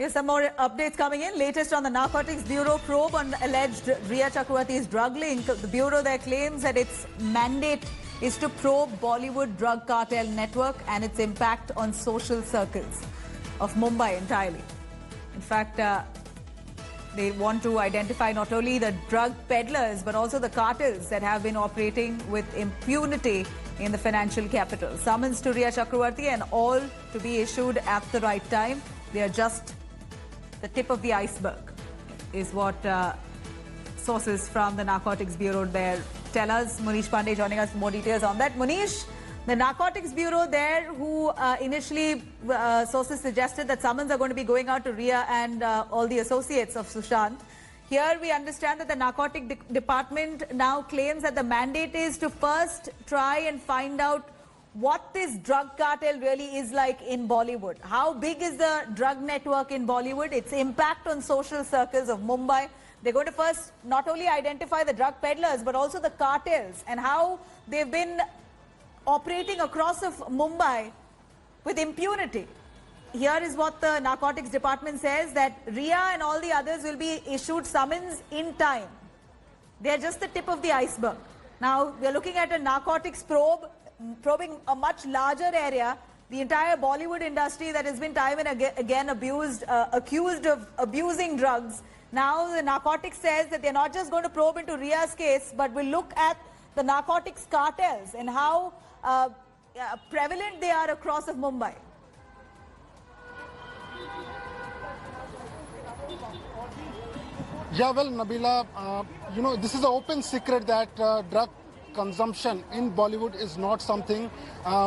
Here's some more updates coming in. Latest on the Narcotics Bureau probe on alleged Rhea Chakravarti's drug link. The Bureau there claims that its mandate is to probe Bollywood drug cartel network and its impact on social circles of Mumbai entirely. In fact, they want to identify not only the drug peddlers but also the cartels that have been operating with impunity in the financial capital. Summons to Rhea Chakravarti and all to be issued at the right time. They are just the tip of the iceberg, is what sources from the Narcotics Bureau there tell us. Munish Pandey joining us for more details on that. Munish, the Narcotics Bureau there, who initially sources suggested that summons are going to be going out to Rhea and all the associates of Sushant. Here we understand that the Narcotic Department now claims that the mandate is to first try and find out what this drug cartel really is like in Bollywood. How big is the drug network in Bollywood? Its impact on social circles of Mumbai. They're going to first not only identify the drug peddlers but also the cartels and how they've been operating across of Mumbai with impunity. Here is what the Narcotics Department says, that Rhea and all the others will be issued summons in time. They're just the tip of the iceberg. Now, we're looking at a narcotics probe, probing a much larger area, the entire Bollywood industry that has been time and again accused of abusing drugs. Now, the narcotics says that they're not just going to probe into Rhea's case, but will look at the narcotics cartels and how prevalent they are across of Mumbai. Yeah, well, Nabila, this is an open secret that drug consumption in Bollywood is not something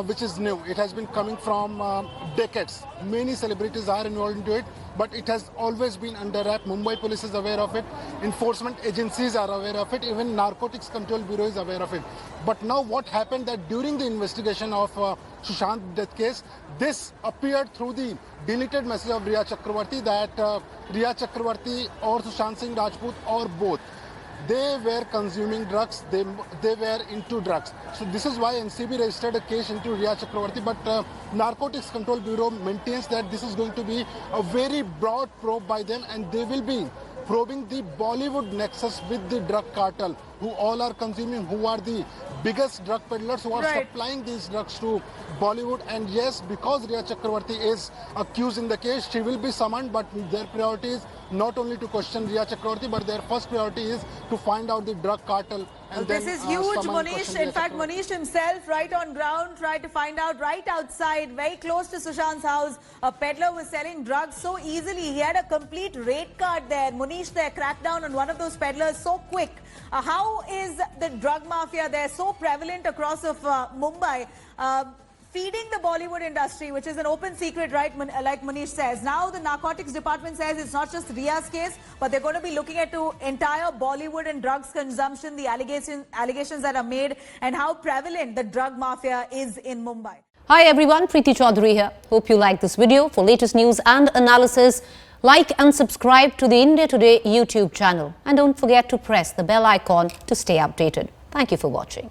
which is new. It has been coming from decades. Many celebrities are involved into it, but it has always been under wrap. Mumbai police is aware of it. Enforcement agencies are aware of it. Even Narcotics Control Bureau is aware of it. But now what happened that during the investigation of Sushant death case, this appeared through the deleted message of Rhea Chakravarti that Rhea Chakravarti or Sushant Singh Rajput or both, they were consuming drugs, they were into drugs. So this is why NCB registered a case into Rhea Chakravarti, but Narcotics Control Bureau maintains that this is going to be a very broad probe by them and they will be probing the Bollywood nexus with the drug cartel, who all are consuming, who are the biggest drug peddlers, who are supplying these drugs to Bollywood. And yes, because Rhea Chakravarti is accused in the case, she will be summoned, but their priority is not only to question Rhea Chakravarti, but their first priority is to find out the drug cartel. And this is huge, Munish. In fact, Munish himself, right on ground, tried to find out right outside, very close to Sushant's house, a peddler was selling drugs so easily. He had a complete rate card there. Munish there cracked down on one of those peddlers so quick. How is the drug mafia there so prevalent across of Mumbai? Feeding the Bollywood industry, which is an open secret, right, like Munish says. Now the Narcotics Department says it's not just Rhea's case, but they're going to be looking at the entire Bollywood and drugs consumption, the allegations that are made, and how prevalent the drug mafia is in Mumbai. Hi everyone, Preeti Chaudhary here. Hope you like this video. For latest news and analysis, like and subscribe to the India Today YouTube channel. And don't forget to press the bell icon to stay updated. Thank you for watching.